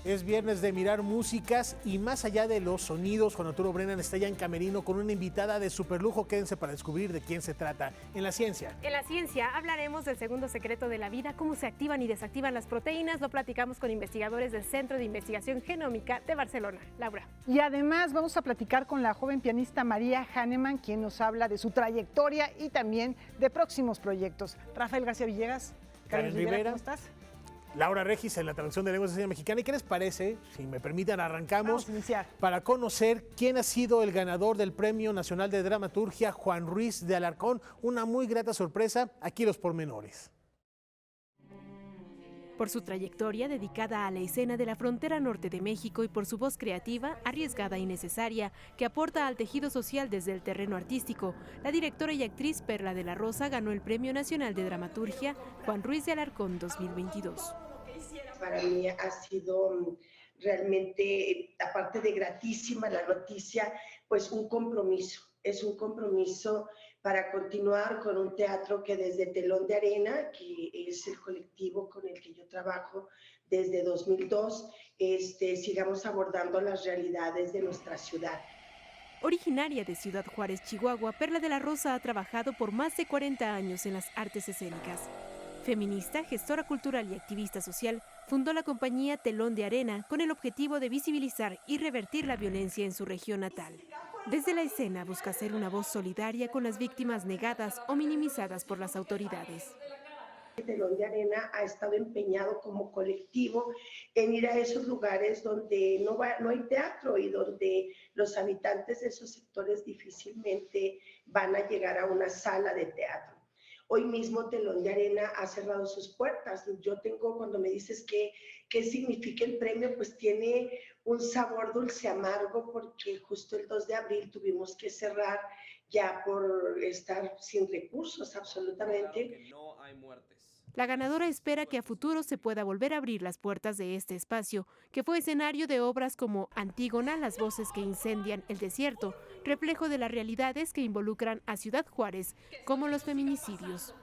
Es viernes de mirar músicas y más allá de los sonidos, Juan Arturo Brennan está ya en camerino con una invitada de superlujo. Quédense para descubrir de quién se trata. En la ciencia. En la ciencia hablaremos del segundo secreto de la vida, cómo se activan y desactivan las proteínas. Lo platicamos con investigadores del Centro de Investigación Genómica de Barcelona. Laura. Y además vamos a platicar con la joven pianista María Hahnemann, quien nos habla de su trayectoria y también de próximos proyectos. Rafael García Villegas, Karen Rivera, ¿cómo estás? Laura Regis en la traducción de Lenguas de Señas Mexicana. ¿Y qué les parece? Si me permiten, arrancamos Vamos a iniciar para conocer quién ha sido el ganador del Premio Nacional de Dramaturgia, Juan Ruiz de Alarcón. Una muy grata sorpresa, aquí los pormenores. Por su trayectoria dedicada a la escena de la frontera norte de México y por su voz creativa, arriesgada y necesaria, que aporta al tejido social desde el terreno artístico, la directora y actriz Perla de la Rosa ganó el Premio Nacional de Dramaturgia Juan Ruiz de Alarcón 2022. Para mí ha sido realmente, aparte de gratísima la noticia, pues un compromiso. Es un compromiso para continuar con un teatro que desde Telón de Arena, que es el colectivo con el que yo trabajo desde 2002, sigamos abordando las realidades de nuestra ciudad. Originaria de Ciudad Juárez, Chihuahua, Perla de la Rosa ha trabajado por más de 40 años en las artes escénicas. Feminista, gestora cultural y activista social, fundó la compañía Telón de Arena con el objetivo de visibilizar y revertir la violencia en su región natal. Desde la escena busca ser una voz solidaria con las víctimas negadas o minimizadas por las autoridades. Telón de Arena ha estado empeñado como colectivo en ir a esos lugares donde no hay teatro y donde los habitantes de esos sectores difícilmente van a llegar a una sala de teatro. Hoy mismo Telón de Arena ha cerrado sus puertas. Yo tengo, cuando me dices qué significa el premio, pues tiene un sabor dulce amargo, porque justo el 2 de abril tuvimos que cerrar ya por estar sin recursos absolutamente. Claro que no hay muertes. La ganadora espera que a futuro se pueda volver a abrir las puertas de este espacio, que fue escenario de obras como Antígona, las voces que incendian el desierto, reflejo de las realidades que involucran a Ciudad Juárez, como los feminicidios.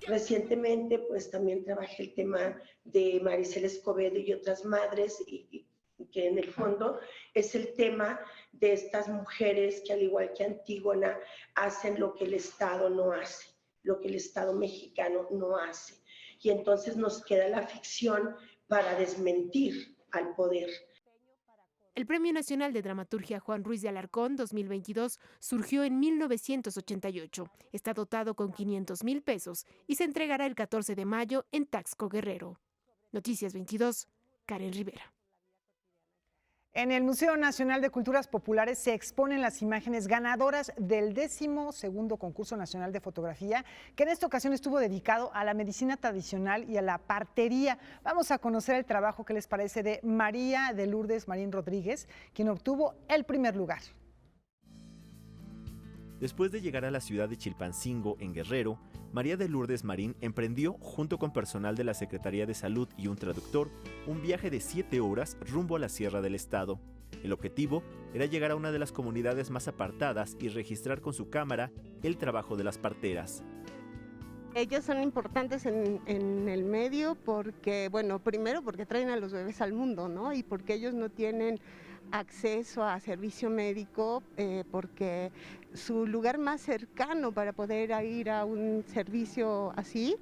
Recientemente, pues también trabajé el tema de Maricela Escobedo y otras madres, y que en el fondo es el tema de estas mujeres que, al igual que Antígona, hacen lo que el Estado no hace, lo que el Estado mexicano no hace. Y entonces nos queda la ficción para desmentir al poder. El Premio Nacional de Dramaturgia Juan Ruiz de Alarcón 2022 surgió en 1988. Está dotado con 500,000 pesos y se entregará el 14 de mayo en Taxco, Guerrero. Noticias 22, Karen Rivera. En el Museo Nacional de Culturas Populares se exponen las imágenes ganadoras del 12º Concurso Nacional de Fotografía, que en esta ocasión estuvo dedicado a la medicina tradicional y a la partería. Vamos a conocer el trabajo que les parece de María de Lourdes Marín Rodríguez, quien obtuvo el primer lugar. Después de llegar a la ciudad de Chilpancingo, en Guerrero, María de Lourdes Marín emprendió, junto con personal de la Secretaría de Salud y un traductor, un viaje de 7 horas rumbo a la Sierra del Estado. El objetivo era llegar a una de las comunidades más apartadas y registrar con su cámara el trabajo de las parteras. Ellos son importantes en el medio porque, bueno, primero porque traen a los bebés al mundo, ¿no? Y porque ellos no tienen acceso a servicio médico, porque su lugar más cercano para poder ir a un servicio así,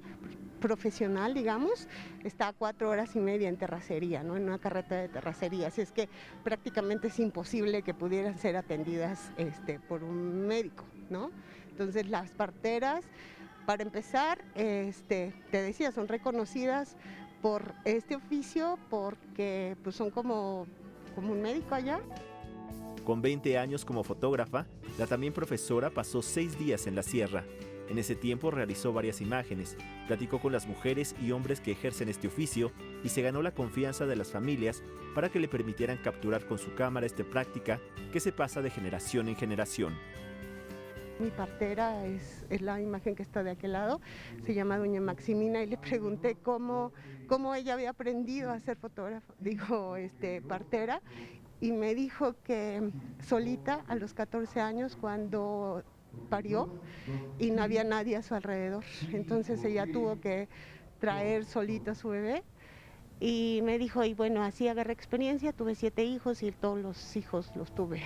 profesional, digamos, está a 4 horas y media en terracería, ¿no? En una carreta de terracería. Así es que prácticamente es imposible que pudieran ser atendidas por un médico, ¿no? Entonces las parteras, para empezar, te decía, son reconocidas por este oficio porque pues, son como un médico allá. Con 20 años como fotógrafa, la también profesora pasó 6 días en la sierra. En ese tiempo realizó varias imágenes, platicó con las mujeres y hombres que ejercen este oficio y se ganó la confianza de las familias para que le permitieran capturar con su cámara esta práctica que se pasa de generación en generación. Mi partera es la imagen que está de aquel lado, se llama Doña Maximina, y le pregunté cómo ella había aprendido a ser fotógrafa, partera, y me dijo que solita a los 14 años cuando parió y no había nadie a su alrededor, entonces ella tuvo que traer solita a su bebé Y me dijo, y bueno, así agarré experiencia, tuve 7 hijos y todos los hijos los tuve.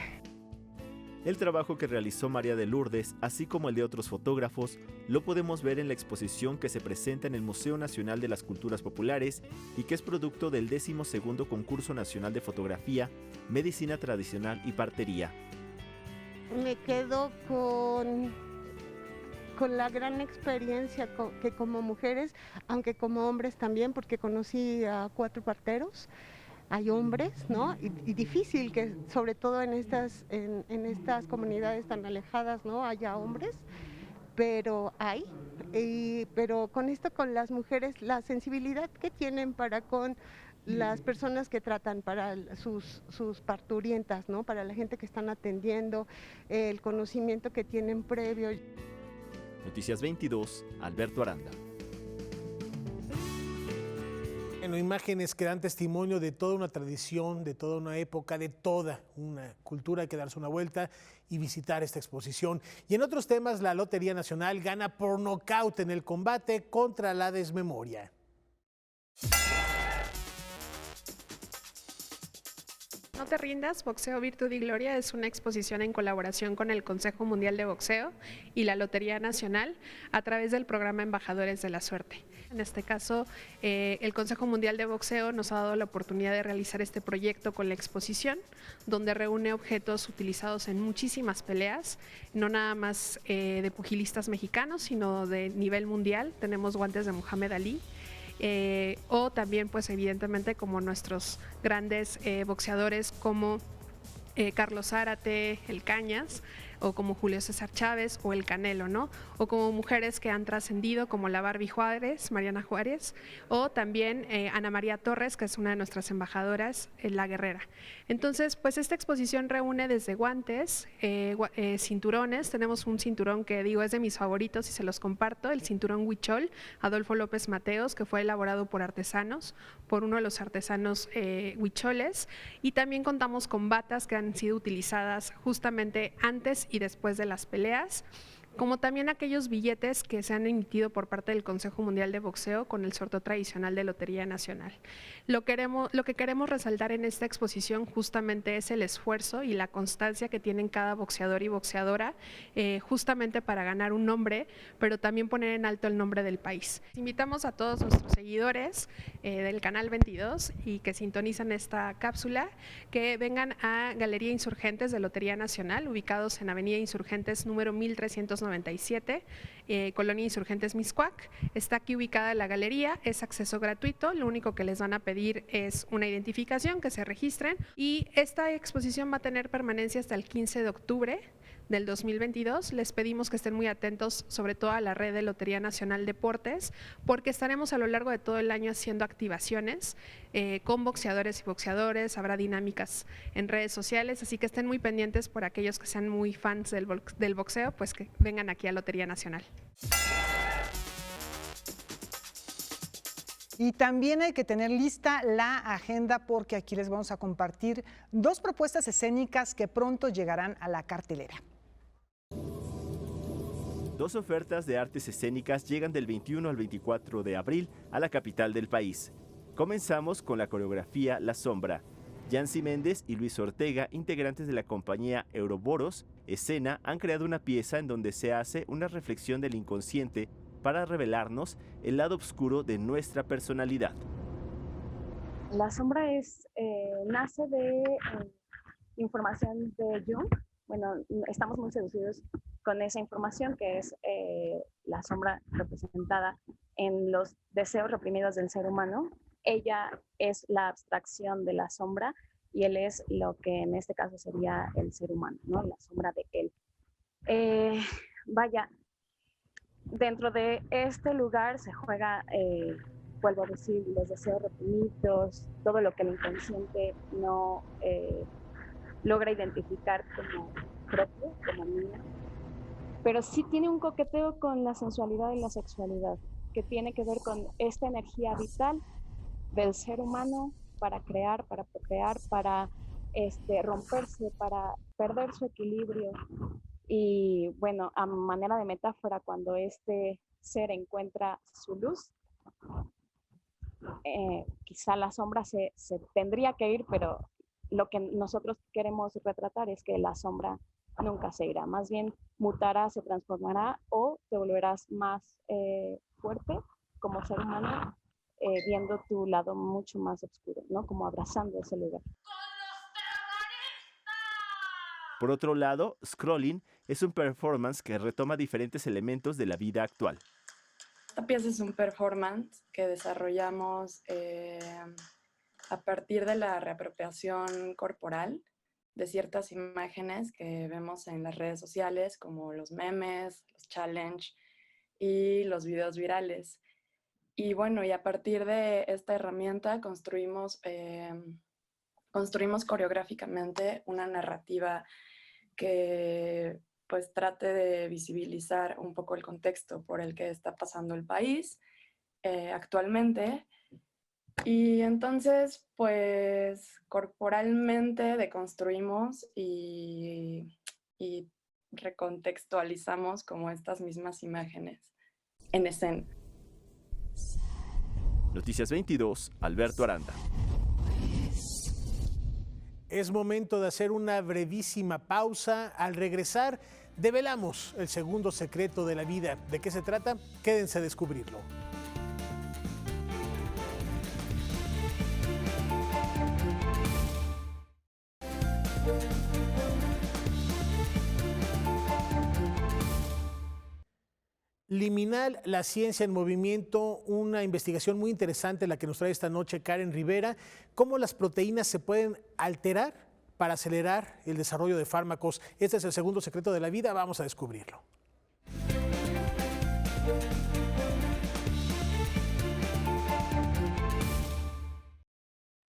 El trabajo que realizó María de Lourdes, así como el de otros fotógrafos, lo podemos ver en la exposición que se presenta en el Museo Nacional de las Culturas Populares y que es producto del 12º Concurso Nacional de Fotografía, Medicina Tradicional y Partería. Me quedo con la gran experiencia que como mujeres, aunque como hombres también, porque conocí a 4 parteros. Hay hombres, ¿no? Y difícil que sobre todo en estas comunidades tan alejadas, ¿no? Haya hombres, pero hay. Pero con esto, con las mujeres, la sensibilidad que tienen para con las personas que tratan, para sus parturientas, ¿no? Para la gente que están atendiendo, el conocimiento que tienen previo. Noticias 22, Alberto Aranda. Bueno, imágenes que dan testimonio de toda una tradición, de toda una época, de toda una cultura. Hay que darse una vuelta y visitar esta exposición. Y en otros temas, la Lotería Nacional gana por nocaut en el combate contra la desmemoria. No te rindas, Boxeo, Virtud y Gloria es una exposición en colaboración con el Consejo Mundial de Boxeo y la Lotería Nacional a través del programa Embajadores de la Suerte. En este caso, el Consejo Mundial de Boxeo nos ha dado la oportunidad de realizar este proyecto con la exposición, donde reúne objetos utilizados en muchísimas peleas, no nada más de pugilistas mexicanos, sino de nivel mundial. Tenemos guantes de Muhammad Ali. O también pues evidentemente como nuestros grandes boxeadores como Carlos Zárate, el Cañas, o como Julio César Chávez o el Canelo, ¿no? O como mujeres que han trascendido como la Barbie Juárez, Mariana Juárez, o también Ana María Torres, que es una de nuestras embajadoras, la guerrera. Entonces, pues esta exposición reúne desde guantes, cinturones. Tenemos un cinturón que digo es de mis favoritos y se los comparto, el cinturón Huichol, Adolfo López Mateos, que fue elaborado por artesanos, por uno de los artesanos huicholes, y también contamos con batas que han sido utilizadas justamente antes y después de las peleas, como también aquellos billetes que se han emitido por parte del Consejo Mundial de Boxeo con el sorteo tradicional de Lotería Nacional. Lo que queremos resaltar en esta exposición justamente es el esfuerzo y la constancia que tienen cada boxeador y boxeadora justamente para ganar un nombre, pero también poner en alto el nombre del país. Invitamos a todos nuestros seguidores del Canal 22 y que sintonizan esta cápsula, que vengan a Galería Insurgentes de Lotería Nacional, ubicados en Avenida Insurgentes número 1397, Colonia Insurgentes Mixcoac. Está aquí ubicada la galería, es acceso gratuito, lo único que les van a pedir es una identificación, que se registren, y esta exposición va a tener permanencia hasta el 15 de octubre del 2022. Les pedimos que estén muy atentos, sobre todo a la red de Lotería Nacional Deportes, porque estaremos a lo largo de todo el año haciendo activaciones con boxeadores y boxeadores, habrá dinámicas en redes sociales, así que estén muy pendientes por aquellos que sean muy fans del boxeo, pues que vengan aquí a Lotería Nacional. Y también hay que tener lista la agenda, porque aquí les vamos a compartir 2 propuestas escénicas que pronto llegarán a la cartelera. 2 ofertas de artes escénicas llegan del 21 al 24 de abril a la capital del país. Comenzamos con la coreografía La Sombra. Yancy Méndez y Luis Ortega, integrantes de la compañía Euroboros Escena, han creado una pieza en donde se hace una reflexión del inconsciente para revelarnos el lado oscuro de nuestra personalidad. La sombra nace de información de Jung. Bueno, estamos muy seducidos con esa información, que es la sombra representada en los deseos reprimidos del ser humano. Ella es la abstracción de la sombra y él es lo que en este caso sería el ser humano, ¿no? La sombra de él. Dentro de este lugar se juega, vuelvo a decir, los deseos reprimidos, todo lo que el inconsciente no logra identificar como propio, como mío. Pero sí tiene un coqueteo con la sensualidad y la sexualidad, que tiene que ver con esta energía vital del ser humano para crear, para procrear, para romperse, para perder su equilibrio. Y bueno, a manera de metáfora, cuando este ser encuentra su luz, quizá la sombra se tendría que ir, pero lo que nosotros queremos retratar es que la sombra nunca se irá, más bien mutará, se transformará o te volverás más fuerte como ser humano, viendo tu lado mucho más oscuro, ¿no? Como abrazando ese lugar. Por otro lado, Scrolling es un performance que retoma diferentes elementos de la vida actual. Esta pieza es un performance que desarrollamos a partir de la reapropiación corporal de ciertas imágenes que vemos en las redes sociales, como los memes, los challenge y los videos virales. Y bueno, y a partir de esta herramienta construimos coreográficamente una narrativa que pues trate de visibilizar un poco el contexto por el que está pasando el país actualmente. Y entonces, pues corporalmente deconstruimos y recontextualizamos como estas mismas imágenes en escena. Noticias 22, Alberto Aranda. Es momento de hacer una brevísima pausa. Al regresar, develamos el segundo secreto de la vida. ¿De qué se trata? Quédense a descubrirlo. Liminal, la ciencia en movimiento, una investigación muy interesante la que nos trae esta noche Karen Rivera, cómo las proteínas se pueden alterar para acelerar el desarrollo de fármacos. Este es el segundo secreto de la vida, vamos a descubrirlo.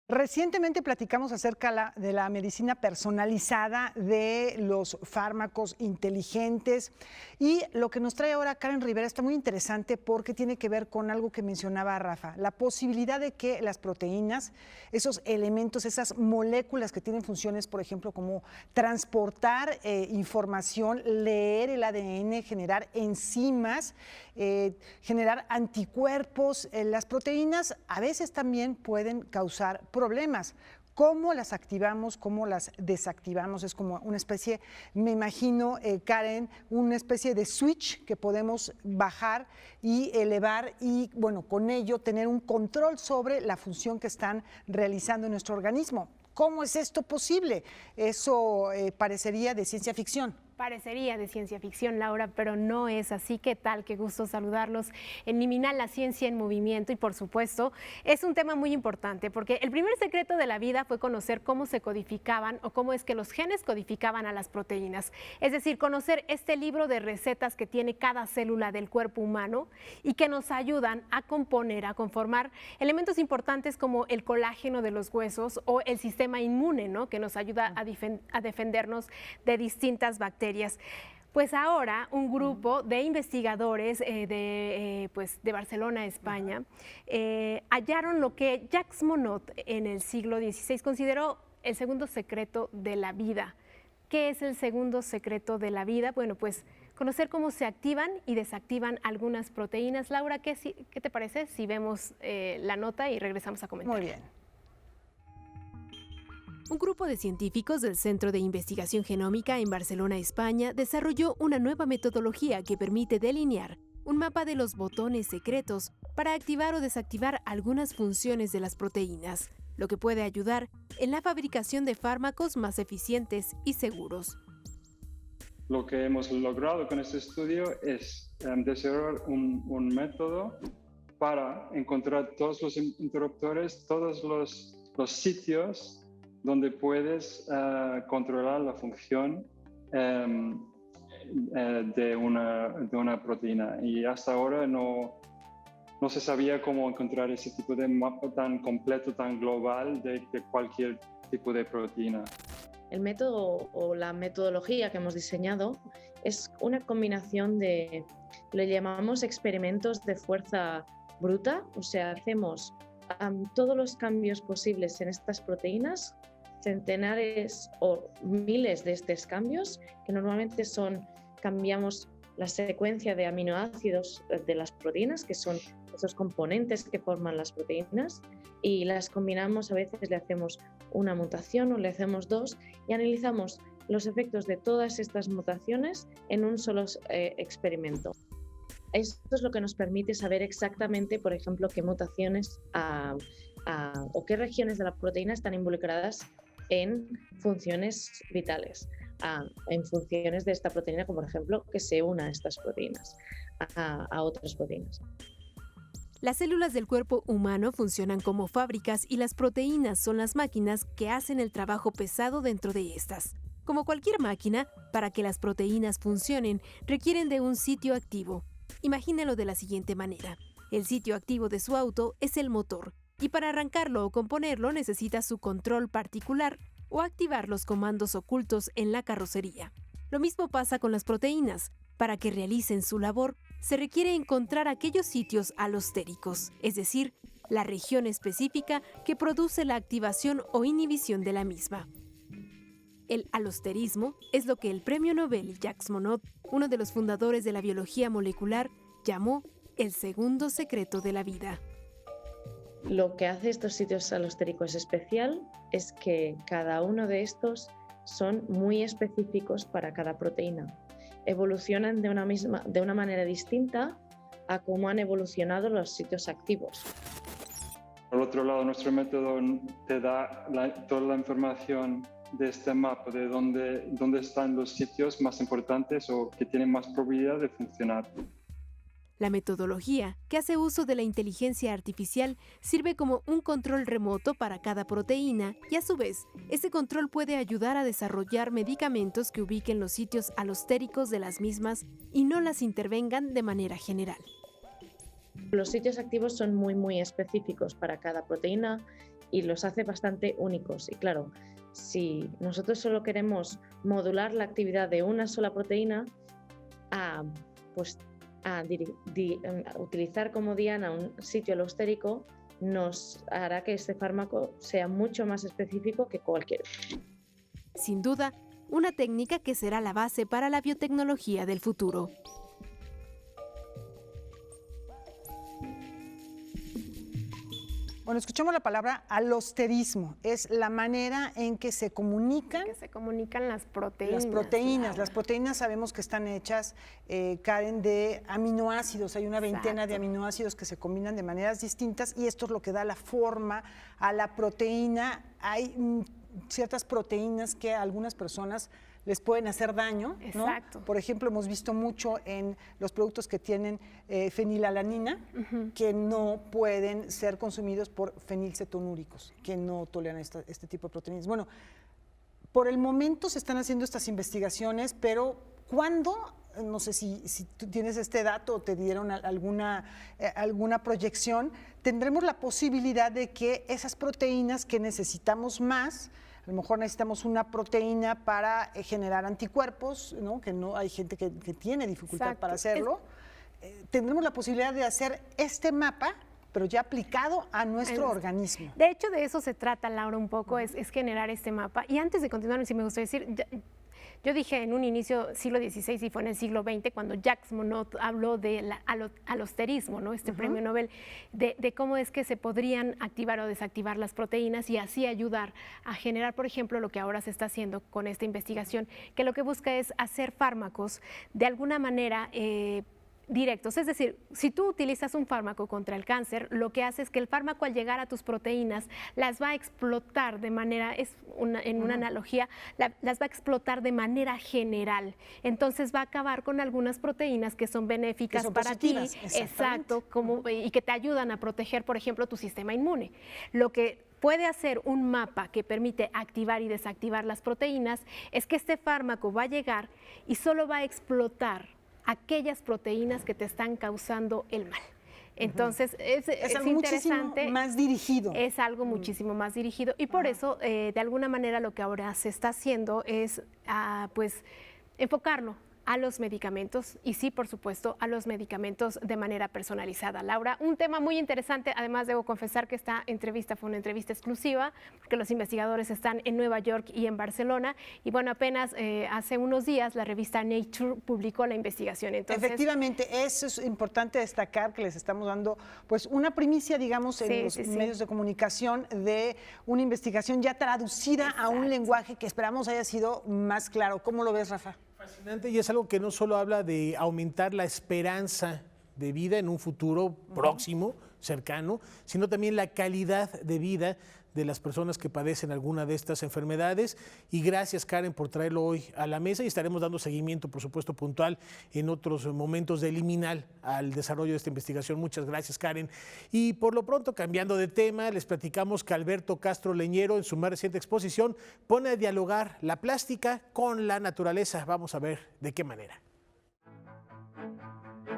Recientemente platicamos acerca de la medicina personalizada, de los fármacos inteligentes, y lo que nos trae ahora Karen Rivera está muy interesante porque tiene que ver con algo que mencionaba Rafa, la posibilidad de que las proteínas, esos elementos, esas moléculas que tienen funciones, por ejemplo, como transportar información, leer el ADN, generar enzimas, generar anticuerpos, las proteínas a veces también pueden causar problemas. ¿Cómo las activamos? ¿Cómo las desactivamos? Es como una especie, me imagino, Karen, una especie de switch que podemos bajar y elevar y, bueno, con ello tener un control sobre la función que están realizando en nuestro organismo. ¿Cómo es esto posible? Eso parecería de ciencia ficción. Parecería de ciencia ficción, Laura, pero no es así. ¿Qué tal? Qué gusto saludarlos en Liminal, la ciencia en movimiento. Y por supuesto, es un tema muy importante porque el primer secreto de la vida fue conocer cómo se codificaban o cómo es que los genes codificaban a las proteínas. Es decir, conocer este libro de recetas que tiene cada célula del cuerpo humano y que nos ayudan a componer, a conformar elementos importantes como el colágeno de los huesos o el sistema inmune, ¿no? Que nos ayuda a defendernos de distintas bacterias. Pues ahora un grupo de investigadores de Barcelona, España, hallaron lo que Jacques Monod en el siglo XVI consideró el segundo secreto de la vida. ¿Qué es el segundo secreto de la vida? Bueno, pues conocer cómo se activan y desactivan algunas proteínas. Laura, ¿qué te parece si vemos la nota y regresamos a comentar? Muy bien. Un grupo de científicos del Centro de Investigación Genómica en Barcelona, España, desarrolló una nueva metodología que permite delinear un mapa de los botones secretos para activar o desactivar algunas funciones de las proteínas, lo que puede ayudar en la fabricación de fármacos más eficientes y seguros. Lo que hemos logrado con este estudio es desarrollar un método para encontrar todos los interruptores, todos los sitios donde puedes controlar la función de una proteína. Y hasta ahora no se sabía cómo encontrar ese tipo de mapa tan completo, tan global de cualquier tipo de proteína. El método o la metodología que hemos diseñado es una combinación de, lo llamamos experimentos de fuerza bruta, o sea, hacemos todos los cambios posibles en estas proteínas, centenares o miles de estos cambios, que normalmente cambiamos la secuencia de aminoácidos de las proteínas, que son esos componentes que forman las proteínas, y las combinamos, a veces le hacemos una mutación o le hacemos dos y analizamos los efectos de todas estas mutaciones en un solo experimento. Esto es lo que nos permite saber exactamente, por ejemplo, qué mutaciones o qué regiones de la proteína están involucradas en funciones vitales, en funciones de esta proteína, como por ejemplo que se una a estas proteínas, a otras proteínas. Las células del cuerpo humano funcionan como fábricas y las proteínas son las máquinas que hacen el trabajo pesado dentro de estas. Como cualquier máquina, para que las proteínas funcionen, requieren de un sitio activo. Imagínelo de la siguiente manera. El sitio activo de su auto es el motor, y para arrancarlo o componerlo necesita su control particular o activar los comandos ocultos en la carrocería. Lo mismo pasa con las proteínas. Para que realicen su labor, se requiere encontrar aquellos sitios alostéricos, es decir, la región específica que produce la activación o inhibición de la misma. El alosterismo es lo que el premio Nobel Jacques Monod, uno de los fundadores de la biología molecular, llamó el segundo secreto de la vida. Lo que hace estos sitios alostéricos especial es que cada uno de estos son muy específicos para cada proteína. Evolucionan de una manera distinta a cómo han evolucionado los sitios activos. Por otro lado, nuestro método te da toda la información de este mapa de dónde están los sitios más importantes o que tienen más probabilidad de funcionar. La metodología, que hace uso de la inteligencia artificial, sirve como un control remoto para cada proteína y a su vez, ese control puede ayudar a desarrollar medicamentos que ubiquen los sitios alostéricos de las mismas y no las intervengan de manera general. Los sitios activos son muy específicos para cada proteína y los hace bastante únicos. Y claro, si nosotros solo queremos modular la actividad de una sola proteína, utilizar como diana un sitio alostérico nos hará que este fármaco sea mucho más específico que cualquier otro. Sin duda, una técnica que será la base para la biotecnología del futuro. Bueno, escuchamos la palabra alosterismo. Es la manera en que se comunican. Que se comunican las proteínas. Las proteínas sabemos que están hechas, Karen, de aminoácidos. Hay una veintena de aminoácidos que se combinan de maneras distintas y esto es lo que da la forma a la proteína. Hay ciertas proteínas que a algunas personas les pueden hacer daño, ¿no? Exacto. Por ejemplo, hemos visto mucho en los productos que tienen fenilalanina, que no pueden ser consumidos por fenilcetonúricos, que no toleran este tipo de proteínas. Bueno, por el momento se están haciendo estas investigaciones, pero ¿cuándo? No sé si tú tienes este dato o te dieron alguna proyección, tendremos la posibilidad de que esas proteínas que necesitamos más, a lo mejor necesitamos una proteína para generar anticuerpos, ¿no? Que no hay gente que tiene dificultad para hacerlo. Tendremos la posibilidad de hacer este mapa, pero ya aplicado a nuestro organismo. De hecho, de eso se trata, Laura, un poco, es generar este mapa. Y antes de continuar, sí me gustaría decir, yo dije en un inicio siglo XVI y fue en el siglo XX cuando Jacques Monod habló del alosterismo, ¿no? Este premio Nobel, de cómo es que se podrían activar o desactivar las proteínas y así ayudar a generar, por ejemplo, lo que ahora se está haciendo con esta investigación, que lo que busca es hacer fármacos de alguna manera directos. Es decir, si tú utilizas un fármaco contra el cáncer, lo que hace es que el fármaco al llegar a tus proteínas las va a explotar de manera, en una analogía, las va a explotar de manera general. Entonces va a acabar con algunas proteínas que son benéficas para ti. Exacto, y que te ayudan a proteger, por ejemplo, tu sistema inmune. Lo que puede hacer un mapa que permite activar y desactivar las proteínas es que este fármaco va a llegar y solo va a explotar aquellas proteínas que te están causando el mal. Entonces, es algo interesante. Más dirigido. Es algo muchísimo más dirigido y por eso, de alguna manera, lo que ahora se está haciendo es, pues, enfocarlo a los medicamentos y sí, por supuesto, a los medicamentos de manera personalizada. Laura, un tema muy interesante, además debo confesar que esta entrevista fue una entrevista exclusiva porque los investigadores están en Nueva York y en Barcelona y bueno, apenas hace unos días la revista Nature publicó la investigación. Entonces, efectivamente, eso es importante destacar, que les estamos dando pues una primicia, digamos, en los medios de comunicación de una investigación ya traducida a un lenguaje que esperamos haya sido más claro. ¿Cómo lo ves, Rafa? Fascinante, y es algo que no solo habla de aumentar la esperanza de vida en un futuro próximo, cercano, sino también la calidad de vida de las personas que padecen alguna de estas enfermedades. Y gracias, Karen, por traerlo hoy a la mesa y estaremos dando seguimiento, por supuesto, puntual en otros momentos de Liminal al desarrollo de esta investigación. Muchas gracias, Karen. Y por lo pronto, cambiando de tema, les platicamos que Alberto Castro Leñero, en su más reciente exposición, pone a dialogar la plástica con la naturaleza. Vamos a ver de qué manera.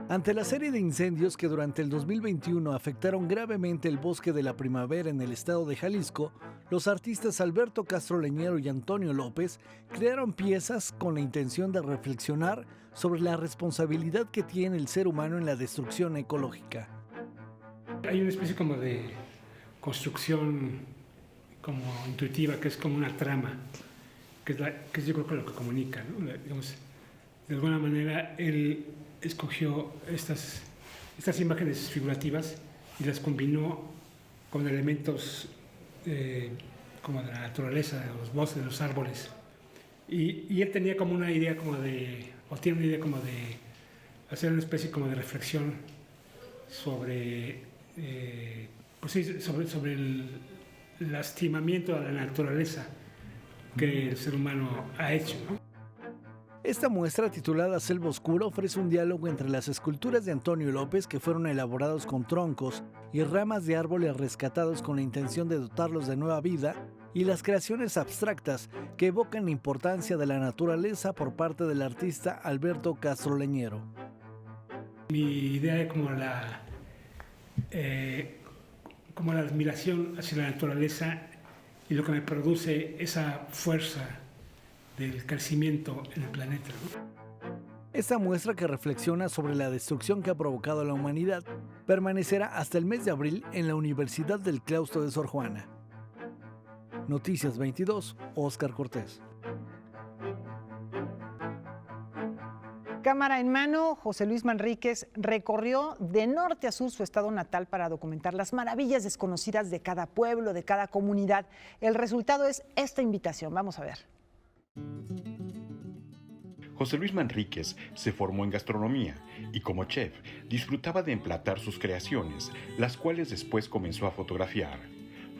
Ante la serie de incendios que durante el 2021 afectaron gravemente el bosque de la primavera en el estado de Jalisco, los artistas Alberto Castro Leñero y Antonio López crearon piezas con la intención de reflexionar sobre la responsabilidad que tiene el ser humano en la destrucción ecológica. Hay una especie como de construcción como intuitiva, que es como una trama, que es yo creo que lo que comunica, ¿no? Digamos, de alguna manera él escogió estas imágenes figurativas y las combinó con elementos como de la naturaleza, de los bosques, de los árboles. Y él tenía como una idea tiene una idea como de hacer una especie como de reflexión sobre, sobre el lastimamiento a la naturaleza que el ser humano ha hecho, ¿no? Esta muestra, titulada Selva Oscura, ofrece un diálogo entre las esculturas de Antonio López, que fueron elaborados con troncos y ramas de árboles rescatados con la intención de dotarlos de nueva vida, y las creaciones abstractas que evocan la importancia de la naturaleza por parte del artista Alberto Castro Leñero. Mi idea es como la admiración hacia la naturaleza y lo que me produce esa fuerza del crecimiento en el planeta, ¿no? Esta muestra, que reflexiona sobre la destrucción que ha provocado la humanidad, permanecerá hasta el mes de abril en la Universidad del Claustro de Sor Juana. Noticias 22, Óscar Cortés. Cámara en mano, José Luis Manríquez recorrió de norte a sur su estado natal para documentar las maravillas desconocidas de cada pueblo, de cada comunidad. El resultado es esta invitación. Vamos a ver. José Luis Manríquez se formó en gastronomía y como chef disfrutaba de emplatar sus creaciones, las cuales después comenzó a fotografiar.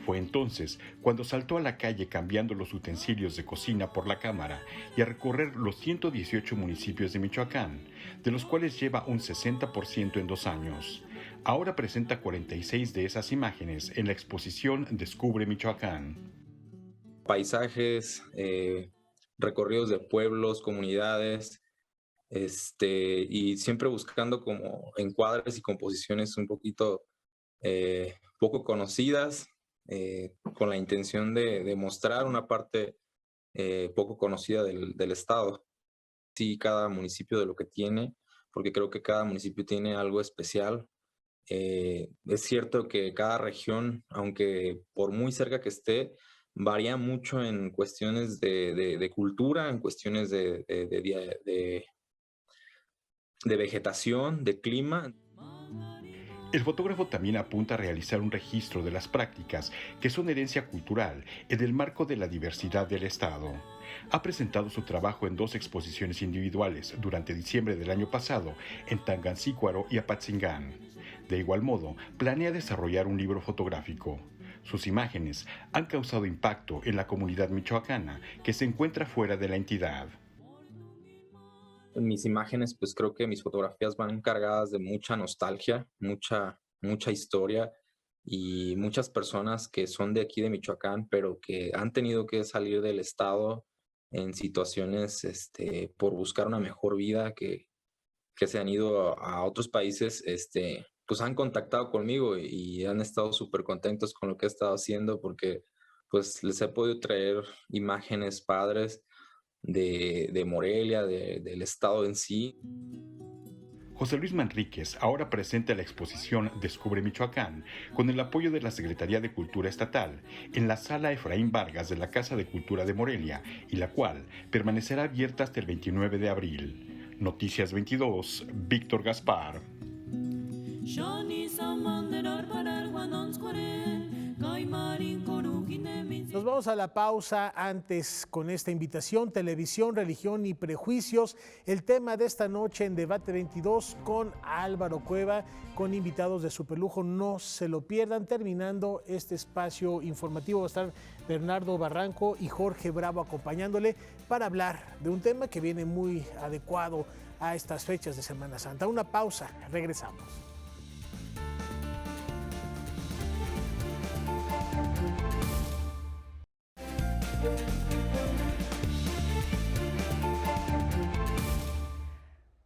Fue entonces cuando saltó a la calle cambiando los utensilios de cocina por la cámara y a recorrer los 118 municipios de Michoacán, de los cuales lleva un 60% en 2 años. Ahora presenta 46 de esas imágenes en la exposición Descubre Michoacán. Paisajes, recorridos de pueblos, comunidades, y siempre buscando como encuadres y composiciones un poquito poco conocidas, con la intención de mostrar una parte poco conocida del estado. Sí, cada municipio de lo que tiene, porque creo que cada municipio tiene algo especial. Es cierto que cada región, aunque por muy cerca que esté, varía mucho en cuestiones de cultura, en cuestiones de vegetación, de clima. El fotógrafo también apunta a realizar un registro de las prácticas que son herencia cultural en el marco de la diversidad del Estado. Ha presentado su trabajo en 2 exposiciones individuales durante diciembre del año pasado en Tangancícuaro y Apatzingán. De igual modo, planea desarrollar un libro fotográfico. Sus imágenes han causado impacto en la comunidad michoacana que se encuentra fuera de la entidad. En mis imágenes, pues creo que mis fotografías van cargadas de mucha nostalgia, mucha historia y muchas personas que son de aquí de Michoacán, pero que han tenido que salir del estado en situaciones por buscar una mejor vida, que se han ido a otros países, pues han contactado conmigo y han estado súper contentos con lo que he estado haciendo, porque pues les he podido traer imágenes padres de Morelia, del estado en sí. José Luis Manríquez ahora presenta la exposición Descubre Michoacán con el apoyo de la Secretaría de Cultura Estatal en la Sala Efraín Vargas de la Casa de Cultura de Morelia, y la cual permanecerá abierta hasta el 29 de abril. Noticias 22, Víctor Gaspar. Nos vamos a la pausa antes con esta invitación: televisión, religión y prejuicios. El tema de esta noche en Debate 22 con Álvaro Cueva, con invitados de superlujo. No se lo pierdan. Terminando este espacio informativo va a estar Bernardo Barranco y Jorge Bravo acompañándole para hablar de un tema que viene muy adecuado a estas fechas de Semana Santa. Una pausa, regresamos.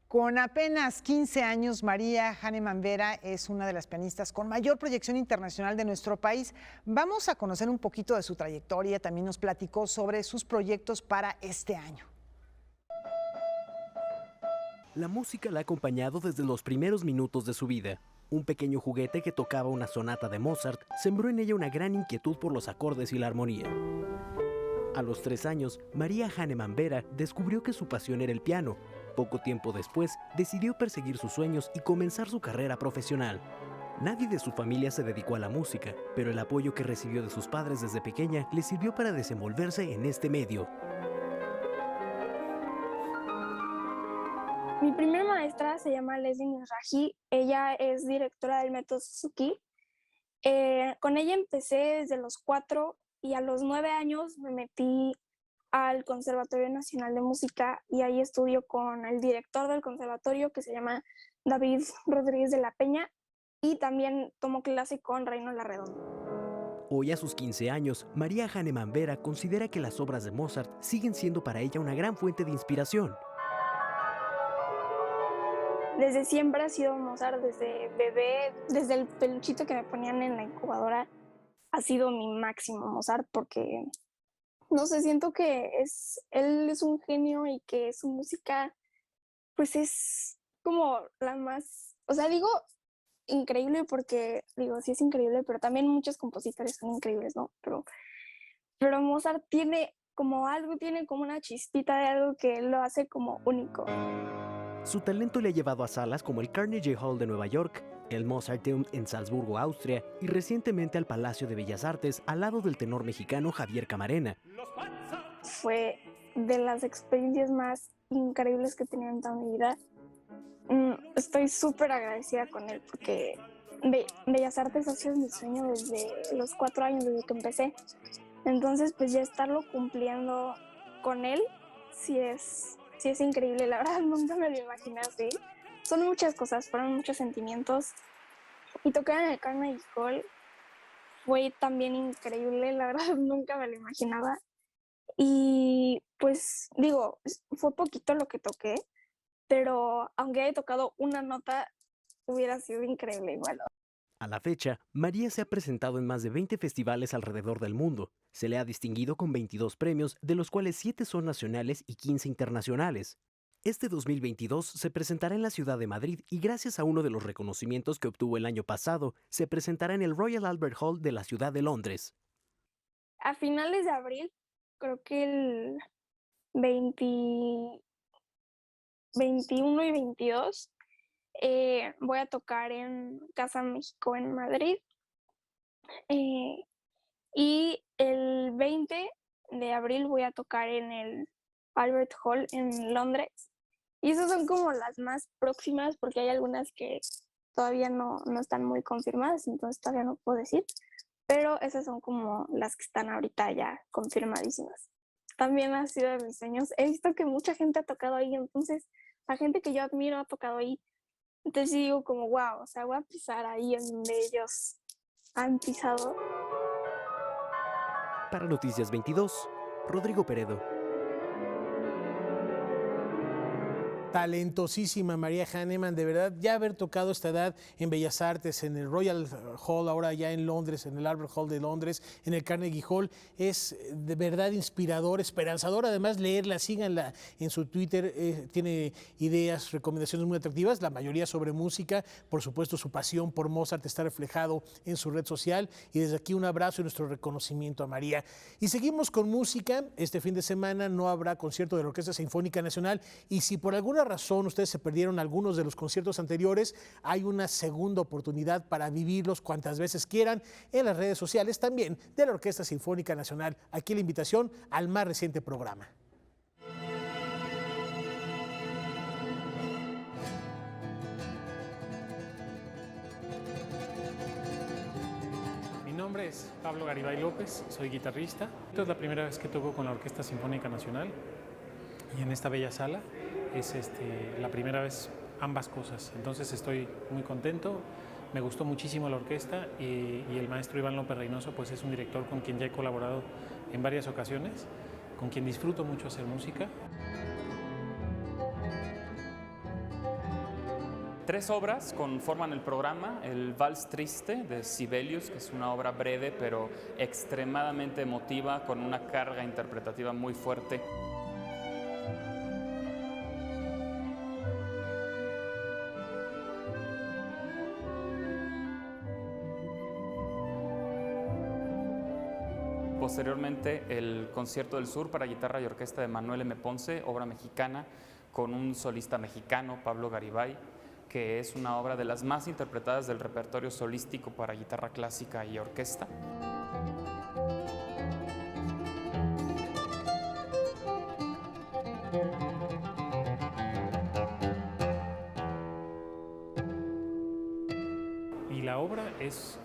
Con apenas 15 años, María Hahnemann Vera es una de las pianistas con mayor proyección internacional de nuestro país. Vamos a conocer un poquito de su trayectoria. También nos platicó sobre sus proyectos para este año. La música la ha acompañado desde los primeros minutos de su vida. Un pequeño juguete que tocaba una sonata de Mozart sembró en ella una gran inquietud por los acordes y la armonía. A los 3 años, María Hahnemann Vera descubrió que su pasión era el piano. Poco tiempo después, decidió perseguir sus sueños y comenzar su carrera profesional. Nadie de su familia se dedicó a la música, pero el apoyo que recibió de sus padres desde pequeña le sirvió para desenvolverse en este medio. Mi primera maestra se llama Leslie Mizrahi. Ella es directora del método Suzuki. Con ella empecé desde los 4 y a los 9 años me metí al Conservatorio Nacional de Música y ahí estudio con el director del conservatorio, que se llama David Rodríguez de la Peña, y también tomo clase con Reino Larredondo. Hoy, a sus 15 años, María Hahnemann Vera considera que las obras de Mozart siguen siendo para ella una gran fuente de inspiración. Desde siempre ha sido Mozart, desde bebé, desde el peluchito que me ponían en la incubadora, ha sido mi máximo Mozart, porque no sé, siento que él es un genio y que su música pues es como la más, o sea, digo increíble porque, digo, sí es increíble, pero también muchos compositores son increíbles, ¿no? Pero Mozart tiene como algo, tiene como una chispita de algo que lo hace como único. Su talento le ha llevado a salas como el Carnegie Hall de Nueva York, el Mozarteum en Salzburgo, Austria, y recientemente al Palacio de Bellas Artes al lado del tenor mexicano Javier Camarena. Fue de las experiencias más increíbles que he tenido en toda mi vida. Estoy súper agradecida con él porque Bellas Artes ha sido mi sueño desde los 4 años, desde que empecé. Entonces, pues ya estarlo cumpliendo con él, sí es increíble. La verdad, nunca me lo imaginé así. Son muchas cosas, fueron muchos sentimientos. Y tocar en el Carnegie Hall fue también increíble, la verdad, nunca me lo imaginaba. Y pues digo, fue poquito lo que toqué, pero aunque haya tocado una nota, hubiera sido increíble igual. A la fecha, María se ha presentado en más de 20 festivales alrededor del mundo. Se le ha distinguido con 22 premios, de los cuales 7 son nacionales y 15 internacionales. Este 2022 se presentará en la ciudad de Madrid y gracias a uno de los reconocimientos que obtuvo el año pasado, se presentará en el Royal Albert Hall de la ciudad de Londres. A finales de abril, creo que el 21 y 22, voy a tocar en Casa México en Madrid. Y el 20 de abril voy a tocar en el Albert Hall en Londres. Y esas son como las más próximas porque hay algunas que todavía no están muy confirmadas, entonces todavía no puedo decir. Pero esas son como las que están ahorita ya confirmadísimas. También ha sido de mis sueños. He visto que mucha gente ha tocado ahí, entonces la gente que yo admiro ha tocado ahí. Entonces digo como wow, o sea, voy a pisar ahí en donde ellos han pisado. Para Noticias 22, Rodrigo Peredo. talentosísima María Hahnemann, de verdad, ya haber tocado esta edad en Bellas Artes, en el Royal Hall, ahora ya en Londres, en el Albert Hall de Londres, en el Carnegie Hall, es de verdad inspirador, esperanzador. Además, leerla, síganla en su Twitter, tiene ideas, recomendaciones muy atractivas, la mayoría sobre música. Por supuesto, su pasión por Mozart está reflejado en su red social, y desde aquí un abrazo y nuestro reconocimiento a María. Y seguimos con música. Este fin de semana no habrá concierto de la Orquesta Sinfónica Nacional, y si por alguna razón ustedes se perdieron algunos de los conciertos anteriores, hay una segunda oportunidad para vivirlos cuantas veces quieran en las redes sociales también de la Orquesta Sinfónica Nacional. Aquí la invitación al más reciente programa. Mi nombre es Pablo Garibay López, soy guitarrista. Esta es la primera vez que toco con la Orquesta Sinfónica Nacional, y en esta bella sala es la primera vez ambas cosas. Entonces estoy muy contento, me gustó muchísimo la orquesta, y el maestro Iván López Reynoso pues es un director con quien ya he colaborado en varias ocasiones, con quien disfruto mucho hacer música. 3 obras conforman el programa: el Vals Triste de Sibelius, que es una obra breve pero extremadamente emotiva, con una carga interpretativa muy fuerte. Posteriormente, el Concierto del Sur para guitarra y orquesta de Manuel M. Ponce, obra mexicana con un solista mexicano, Pablo Garibay, que es una obra de las más interpretadas del repertorio solístico para guitarra clásica y orquesta. Y la obra es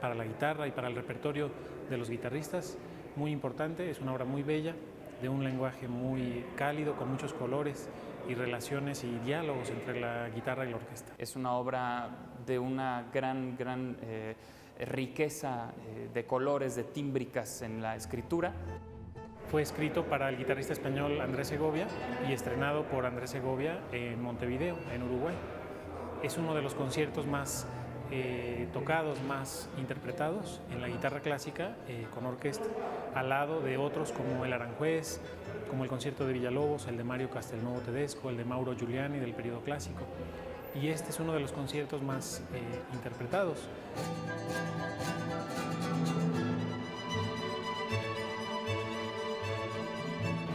para la guitarra y para el repertorio de los guitarristas muy importante. Es una obra muy bella, de un lenguaje muy cálido, con muchos colores y relaciones y diálogos entre la guitarra y la orquesta. Es una obra de una gran riqueza de colores, de tímbricas en la escritura. Fue escrito para el guitarrista español Andrés Segovia y estrenado por Andrés Segovia en Montevideo, en Uruguay. Es uno de los conciertos más tocados, más interpretados en la guitarra clásica con orquesta, al lado de otros como el Aranjuez, como el concierto de Villalobos, el de Mario Castelnuovo Tedesco, el de Mauro Giuliani del periodo clásico. Y este es uno de los conciertos más interpretados.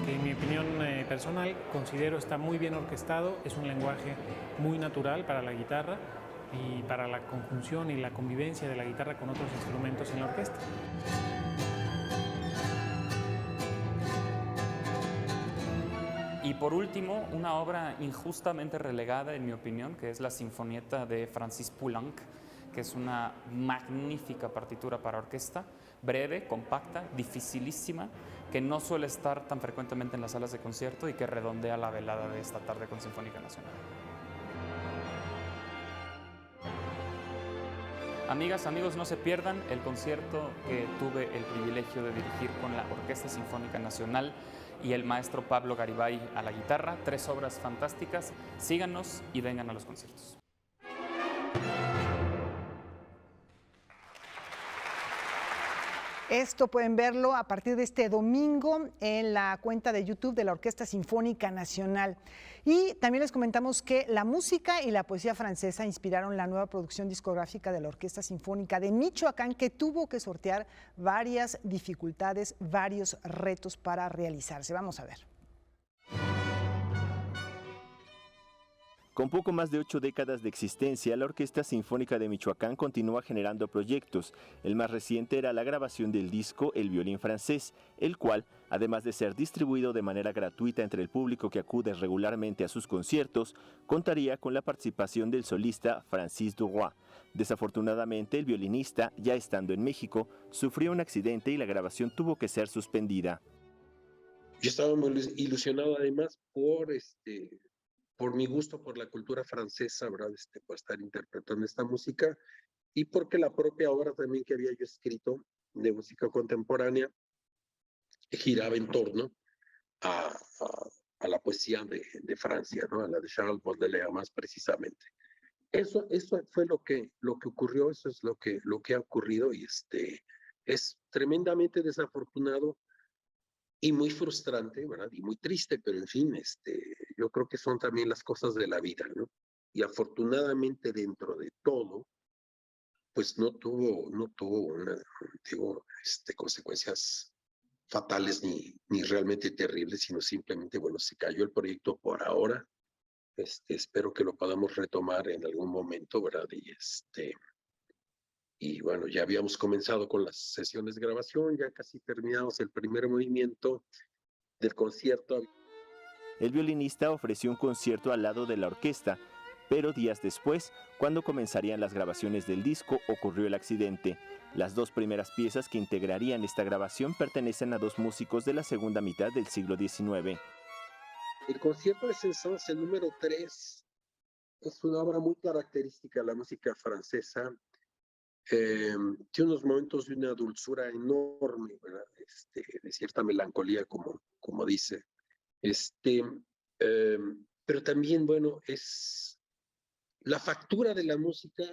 Que en mi opinión personal considero está muy bien orquestado, es un lenguaje muy natural para la guitarra y para la conjunción y la convivencia de la guitarra con otros instrumentos en la orquesta. Y por último, una obra injustamente relegada, en mi opinión, que es la Sinfonieta de Francis Poulenc, que es una magnífica partitura para orquesta, breve, compacta, dificilísima, que no suele estar tan frecuentemente en las salas de concierto y que redondea la velada de esta tarde con Sinfónica Nacional. Amigas, amigos, no se pierdan el concierto que tuve el privilegio de dirigir con la Orquesta Sinfónica Nacional y el maestro Pablo Garibay a la guitarra. 3 obras fantásticas. Síganos y vengan a los conciertos. Esto pueden verlo a partir de este domingo en la cuenta de YouTube de la Orquesta Sinfónica Nacional. Y también les comentamos que la música y la poesía francesa inspiraron la nueva producción discográfica de la Orquesta Sinfónica de Michoacán, que tuvo que sortear varias dificultades, varios retos para realizarse. Vamos a ver. Con poco más de 8 décadas de existencia, la Orquesta Sinfónica de Michoacán continúa generando proyectos. El más reciente era la grabación del disco El Violín Francés, el cual, además de ser distribuido de manera gratuita entre el público que acude regularmente a sus conciertos, contaría con la participación del solista Francis Duroy. Desafortunadamente, el violinista, ya estando en México, sufrió un accidente y la grabación tuvo que ser suspendida. Yo estaba muy ilusionado además por mi gusto por la cultura francesa, ¿verdad? Por estar interpretando esta música y porque la propia obra también que había yo escrito de música contemporánea giraba en torno a la poesía de Francia, ¿no? A la de Charles Baudelaire más precisamente. Eso fue lo que ocurrió, eso es lo que ha ocurrido y es tremendamente desafortunado y muy frustrante, ¿verdad? Y muy triste, pero en fin, yo creo que son también las cosas de la vida, ¿no? Y afortunadamente dentro de todo, pues no tuvo consecuencias fatales ni realmente terribles, sino simplemente, bueno, se cayó el proyecto por ahora. Espero que lo podamos retomar en algún momento, ¿verdad? Y bueno, ya habíamos comenzado con las sesiones de grabación, ya casi terminamos el primer movimiento del concierto. El violinista ofreció un concierto al lado de la orquesta, pero días después, cuando comenzarían las grabaciones del disco, ocurrió el accidente. Las 2 primeras piezas que integrarían esta grabación pertenecen a 2 músicos de la segunda mitad del siglo XIX. El concierto de Saint-Saëns, el número 3, es una obra muy característica de la música francesa. Tiene unos momentos de una dulzura enorme, ¿verdad? De cierta melancolía, como dice. Pero también, bueno, la factura de la música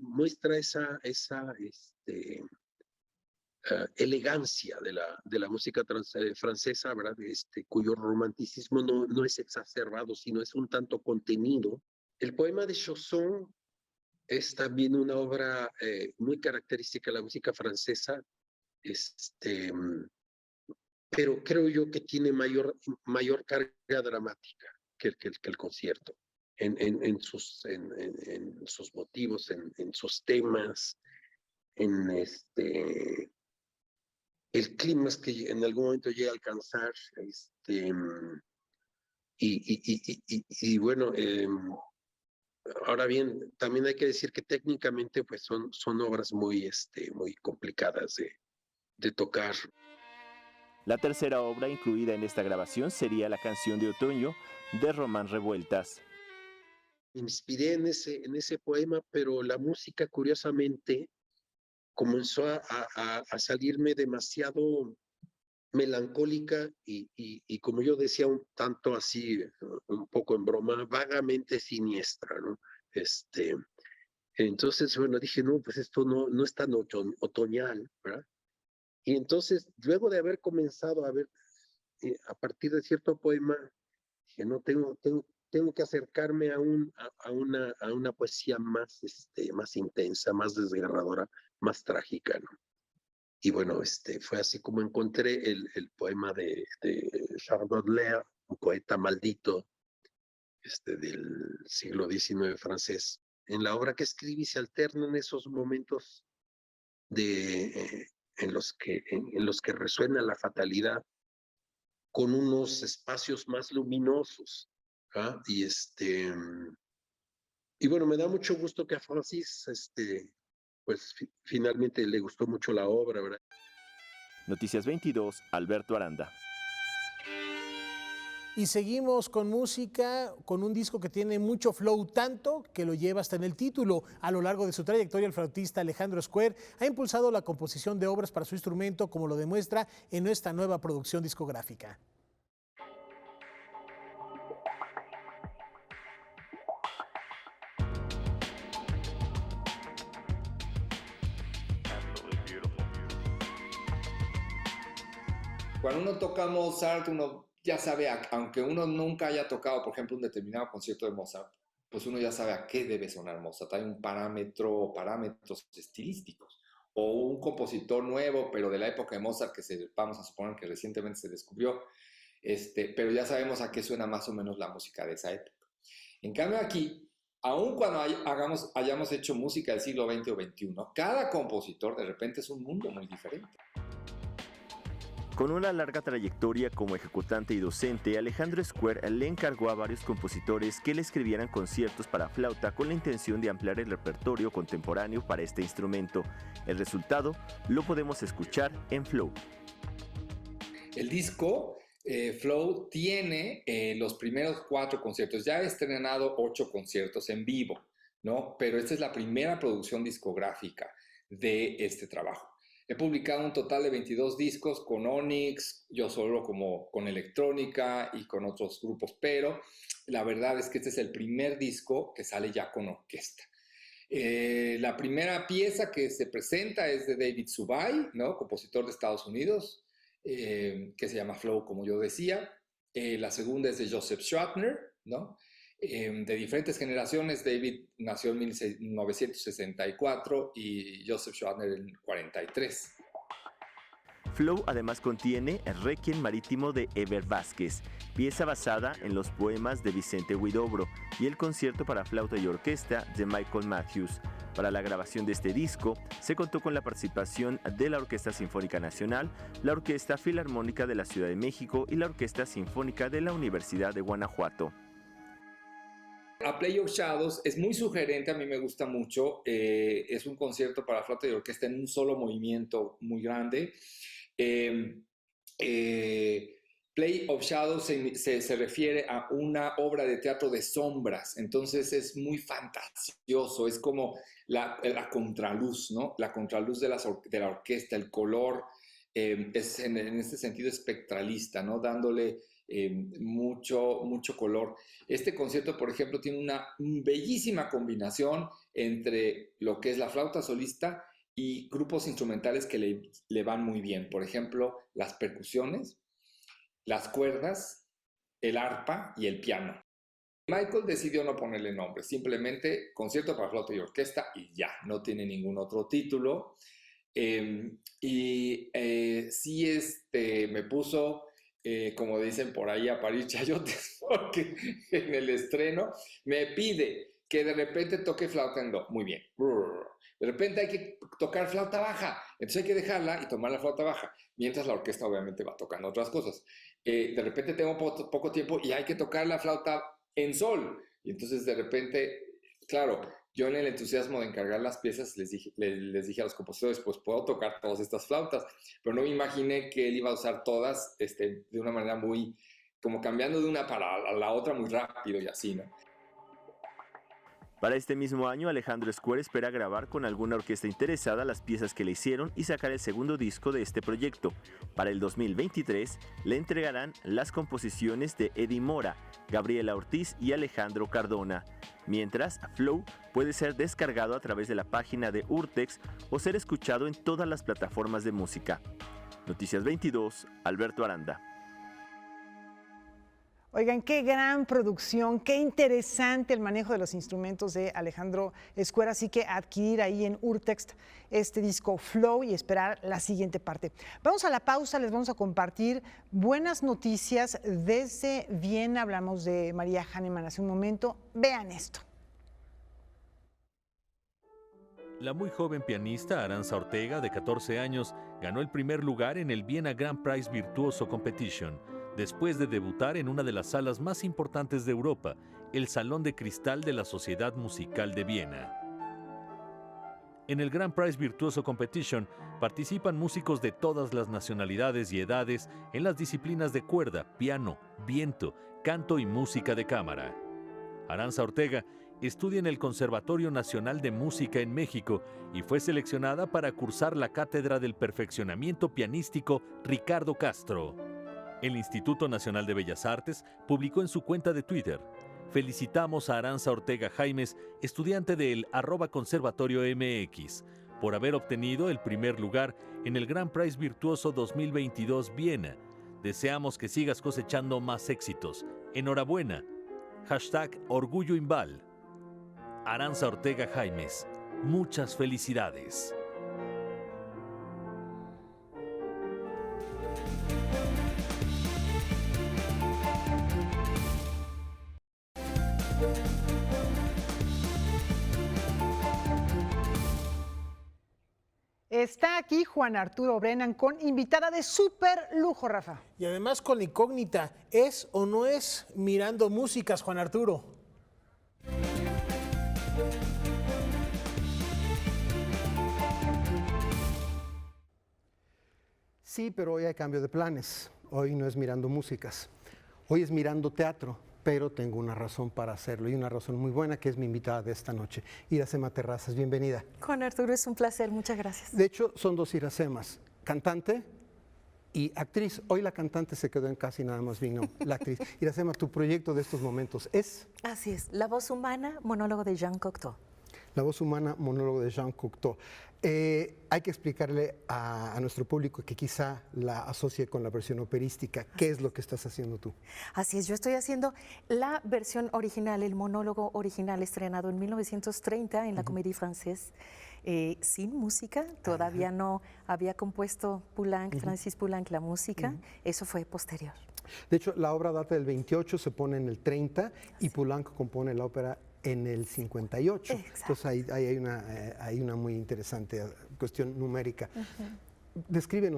muestra esa elegancia de la música francesa, ¿verdad? Cuyo romanticismo no es exacerbado, sino es un tanto contenido. El poema de Chausson es también una obra muy característica de la música francesa, pero creo yo que tiene mayor carga dramática que el concierto, en sus motivos, en sus temas, en el clima que en algún momento llega a alcanzar, y bueno, ahora bien, también hay que decir que técnicamente pues son obras muy complicadas de tocar. La tercera obra incluida en esta grabación sería la canción de otoño de Román Revueltas. Me inspiré en ese poema, pero la música curiosamente comenzó a salirme demasiado melancólica y como yo decía, un tanto así, un poco en broma, vagamente siniestra, ¿no? Entonces, bueno, dije, no, pues esto no es tan otoñal, ¿verdad? Y entonces, luego de haber comenzado a ver, a partir de cierto poema, dije, no, tengo que acercarme a una poesía más intensa, más desgarradora, más trágica, ¿no? Y bueno, fue así como encontré el poema de Charles Baudelaire, un poeta maldito del siglo XIX francés. En la obra que escribí se alternan esos momentos en los que resuena la fatalidad con unos espacios más luminosos. ¿Ah? Y bueno, me da mucho gusto que a Francis pues finalmente le gustó mucho la obra, ¿verdad? Noticias 22, Alberto Aranda. Y seguimos con música, con un disco que tiene mucho flow, tanto que lo lleva hasta en el título. A lo largo de su trayectoria, el flautista Alejandro Square ha impulsado la composición de obras para su instrumento, como lo demuestra en esta nueva producción discográfica. Cuando uno toca Mozart, uno ya sabe, aunque uno nunca haya tocado, por ejemplo, un determinado concierto de Mozart, pues uno ya sabe a qué debe sonar Mozart. Hay un parámetros estilísticos. O un compositor nuevo, pero de la época de Mozart, vamos a suponer que recientemente se descubrió, pero ya sabemos a qué suena más o menos la música de esa época. En cambio aquí, aun cuando hayamos hecho música del siglo XX o XXI, cada compositor de repente es un mundo muy diferente. Con una larga trayectoria como ejecutante y docente, Alejandro Square le encargó a varios compositores que le escribieran conciertos para flauta con la intención de ampliar el repertorio contemporáneo para este instrumento. El resultado lo podemos escuchar en Flow. El disco Flow tiene los primeros 4 conciertos. Ya he estrenado 8 conciertos en vivo, ¿no? Pero esta es la primera producción discográfica de este trabajo. He publicado un total de 22 discos con Onyx, yo solo como con electrónica y con otros grupos, pero la verdad es que este es el primer disco que sale ya con orquesta. La primera pieza que se presenta es de David Zubai, ¿no? Compositor de Estados Unidos, que se llama Flow, como yo decía. La segunda es de Joseph Schwartner, ¿no? De diferentes generaciones. David nació en 1964 y Joseph Schwartner en 43. Flow además contiene el Requiem Marítimo de Eber Vázquez, pieza basada en los poemas de Vicente Huidobro, y el concierto para flauta y orquesta de Michael Matthews. Para la grabación de este disco se contó con la participación de la Orquesta Sinfónica Nacional, la Orquesta Filarmónica de la Ciudad de México y la Orquesta Sinfónica de la Universidad de Guanajuato. A Play of Shadows es muy sugerente, a mí me gusta mucho. Es un concierto para flauta y orquesta en un solo movimiento muy grande. Play of Shadows se refiere a una obra de teatro de sombras, entonces es muy fantasioso, es como la contraluz, ¿no? La contraluz de la orquesta, el color es en este sentido espectralista, ¿no? Dándole mucho color. Este concierto, por ejemplo, tiene una bellísima combinación entre lo que es la flauta solista y grupos instrumentales que le van muy bien. Por ejemplo, las percusiones, las cuerdas, el arpa y el piano. Michael decidió no ponerle nombre, simplemente concierto para flauta y orquesta y ya, no tiene ningún otro título. Sí, me puso, como dicen por ahí, a parir chayotes, porque en el estreno me pide que de repente toque flauta en do. Muy bien. De repente hay que tocar flauta baja, entonces hay que dejarla y tomar la flauta baja, mientras la orquesta obviamente va tocando otras cosas. De repente tengo poco tiempo y hay que tocar la flauta en sol, y entonces de repente, claro, yo en el entusiasmo de encargar las piezas les dije a los compositores, pues puedo tocar todas estas flautas, pero no me imaginé que él iba a usar todas de una manera muy, como cambiando de una para la otra muy rápido y así, ¿no? Para este mismo año, Alejandro Square espera grabar con alguna orquesta interesada las piezas que le hicieron y sacar el segundo disco de este proyecto. Para el 2023, le entregarán las composiciones de Eddie Mora, Gabriela Ortiz y Alejandro Cardona. Mientras, Flow puede ser descargado a través de la página de Urtext o ser escuchado en todas las plataformas de música. Noticias 22, Alberto Aranda. Oigan, qué gran producción, qué interesante el manejo de los instrumentos de Alejandro Square, así que adquirir ahí en Urtext este disco Flow y esperar la siguiente parte. Vamos a la pausa, les vamos a compartir buenas noticias desde Viena, hablamos de María Hahnemann hace un momento, vean esto. La muy joven pianista Arantxa Ortega, de 14 años, ganó el primer lugar en el Vienna Grand Prix Virtuoso Competition, después de debutar en una de las salas más importantes de Europa, el Salón de Cristal de la Sociedad Musical de Viena. En el Grand Prix Virtuoso Competition participan músicos de todas las nacionalidades y edades en las disciplinas de cuerda, piano, viento, canto y música de cámara. Arantxa Ortega estudia en el Conservatorio Nacional de Música en México y fue seleccionada para cursar la Cátedra del Perfeccionamiento Pianístico Ricardo Castro. El Instituto Nacional de Bellas Artes publicó en su cuenta de Twitter: felicitamos a Arantxa Ortega Jaimes, estudiante del @Conservatorio MX, por haber obtenido el primer lugar en el Grand Prix Virtuoso 2022 Viena. Deseamos que sigas cosechando más éxitos. Enhorabuena. #Orgullo Imbal. Arantxa Ortega Jaimes, muchas felicidades. Está aquí Juan Arturo Brennan con invitada de súper lujo, Rafa. Y además con la incógnita, ¿es o no es Mirando Músicas, Juan Arturo? Sí, pero hoy hay cambio de planes. Hoy no es Mirando Músicas. Hoy es Mirando Teatro. pero tengo una razón para hacerlo y una razón muy buena, que es mi invitada de esta noche. Iracema Terrazas, bienvenida. Juan Arturo, es un placer, muchas gracias. De hecho, son dos Iracemas, cantante y actriz. Hoy la cantante se quedó en casi nada más vino la actriz. Iracema, tu proyecto de estos momentos es... Así es, La voz humana, monólogo de Jean Cocteau. La voz humana, monólogo de Jean Cocteau. Hay que explicarle a nuestro público que quizá la asocie con la versión operística. ¿Qué es lo que estás haciendo tú? Así es, yo estoy haciendo la versión original, el monólogo original estrenado en 1930 en la Comédie Française, sin música. Todavía no había compuesto Poulenc, Francis Poulenc, la música. Eso fue posterior. De hecho, la obra data del 28, se pone en el 30 y Poulenc compone la ópera en el 58. Exacto. Entonces ahí hay una muy interesante cuestión numérica. Describe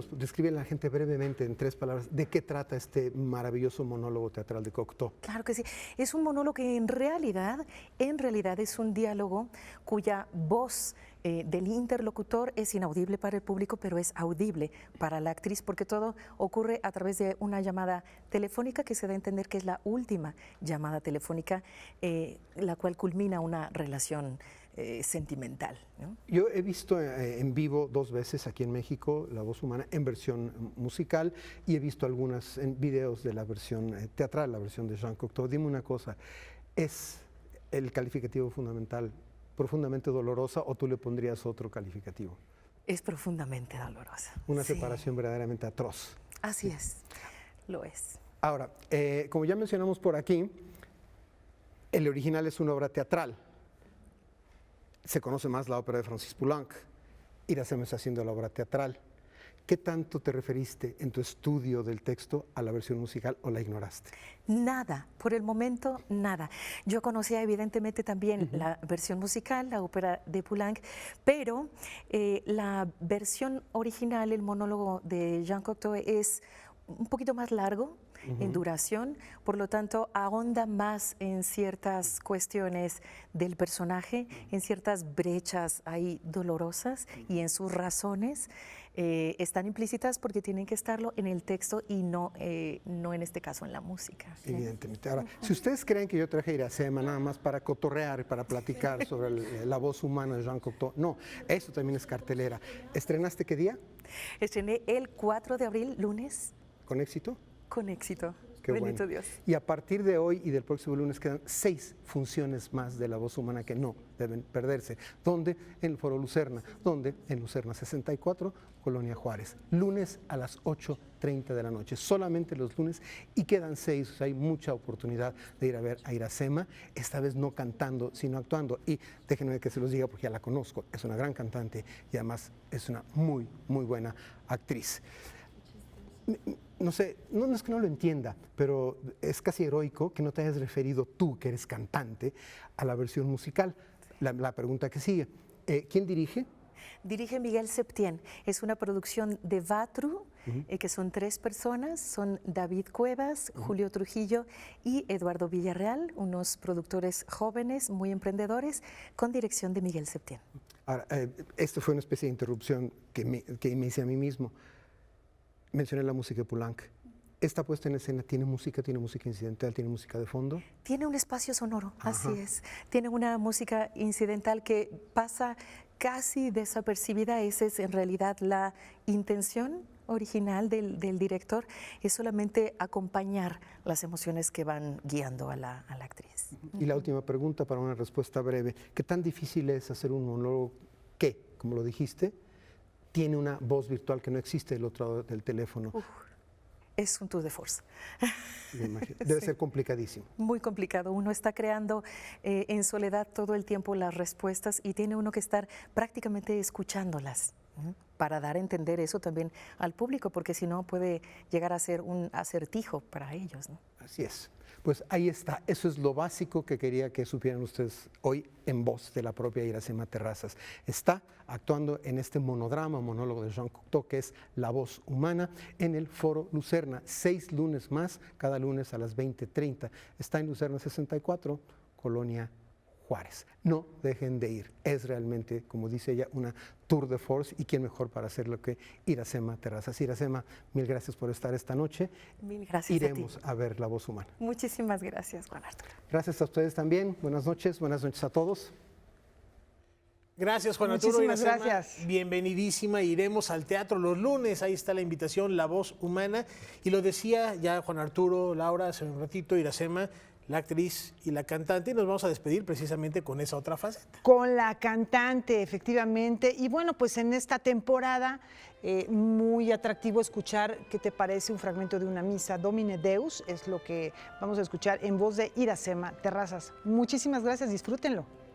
a la gente brevemente, en 3 palabras, de qué trata este maravilloso monólogo teatral de Cocteau. Claro que sí. Es un monólogo que en realidad es un diálogo cuya voz del interlocutor es inaudible para el público, pero es audible para la actriz, porque todo ocurre a través de una llamada telefónica que se da a entender que es la última llamada telefónica, la cual culmina una relación sentimental, ¿no? Yo he visto en vivo 2 veces aquí en México La voz humana en versión musical y he visto algunos videos de la versión teatral, la versión de Jean Cocteau. Dime una cosa, ¿es el calificativo fundamental profundamente dolorosa o tú le pondrías otro calificativo? Es profundamente dolorosa. Una separación verdaderamente atroz. Así es, lo es. Ahora, como ya mencionamos por aquí, el original es una obra teatral. Se conoce más la ópera de Francis Poulenc. Iracema está haciendo la obra teatral. ¿Qué tanto te referiste en tu estudio del texto a la versión musical o la ignoraste? Nada, por el momento nada. Yo conocía evidentemente también la versión musical, la ópera de Poulenc, pero la versión original, el monólogo de Jean Cocteau, es un poquito más largo en duración, por lo tanto ahonda más en ciertas cuestiones del personaje, en ciertas brechas ahí dolorosas y en sus razones. Están implícitas porque tienen que estarlo en el texto y no en este caso en la música. Evidentemente. Ahora, si ustedes creen que yo traje a Iracema nada más para cotorrear, para platicar sobre la voz humana de Jean Cocteau, no, eso también es cartelera. ¿Estrenaste qué día? Estrené el 4 de abril, lunes. ¿Con éxito? Con éxito. Qué Bendito bueno. Dios. Y a partir de hoy y del próximo lunes quedan 6 funciones más de La voz humana que no deben perderse. ¿Dónde? En el Foro Lucerna. ¿Dónde? En Lucerna 64, Colonia Juárez. Lunes a las 8:30 de la noche. Solamente los lunes y quedan 6. O sea, hay mucha oportunidad de ir a ver a Iracema, esta vez no cantando, sino actuando. Y déjenme que se los diga porque ya la conozco. Es una gran cantante y además es una muy, muy buena actriz. No sé, no es que no lo entienda, pero es casi heroico que no te hayas referido tú, que eres cantante, a la versión musical. La pregunta que sigue, ¿quién dirige? Dirige Miguel Septién. Es una producción de Vatru, que son 3 personas, son David Cuevas, Julio Trujillo y Eduardo Villarreal, unos productores jóvenes, muy emprendedores, con dirección de Miguel Septién. Ahora, esto fue una especie de interrupción que me hice a mí mismo. Mencioné la música de Poulenc. ¿Esta puesta en escena tiene música incidental, tiene música de fondo? Tiene un espacio sonoro, Ajá. Así es. Tiene una música incidental que pasa casi desapercibida. Esa es en realidad la intención original del director, es solamente acompañar las emociones que van guiando a la actriz. Y la última pregunta para una respuesta breve. ¿Qué tan difícil es hacer un monólogo que, como lo dijiste, tiene una voz virtual que no existe del otro lado del teléfono? Es un tour de force. Debe ser complicadísimo. Muy complicado. Uno está creando en soledad todo el tiempo las respuestas y tiene uno que estar prácticamente escuchándolas, ¿no? Para dar a entender eso también al público, porque si no puede llegar a ser un acertijo para ellos, ¿no? Así es. Pues ahí está, eso es lo básico que quería que supieran ustedes hoy en voz de la propia Iracema Terrazas. Está actuando en este monólogo de Jean Cocteau, que es La voz humana, en el Foro Lucerna. 6 lunes más, cada lunes a las 20:30. Está en Lucerna 64, Colonia Juárez. No dejen de ir. Es realmente, como dice ella, una tour de force, y quién mejor para hacerlo que Iracema Terrazas. Iracema, mil gracias por estar esta noche. Mil gracias. Iremos a ver La Voz Humana. Muchísimas gracias, Juan Arturo. Gracias a ustedes también. Buenas noches a todos. Gracias, Juan Arturo. Muchísimas Iracema, gracias. Bienvenidísima. Iremos al teatro los lunes. Ahí está la invitación, La Voz Humana. Y lo decía ya Juan Arturo, Laura, hace un ratito, Iracema, la actriz y la cantante, y nos vamos a despedir precisamente con esa otra faceta. Con la cantante, efectivamente. Y bueno, pues en esta temporada, muy atractivo escuchar, ¿qué te parece? Un fragmento de una misa, Domine Deus, es lo que vamos a escuchar en voz de Iracema Terrazas. Muchísimas gracias, disfrútenlo.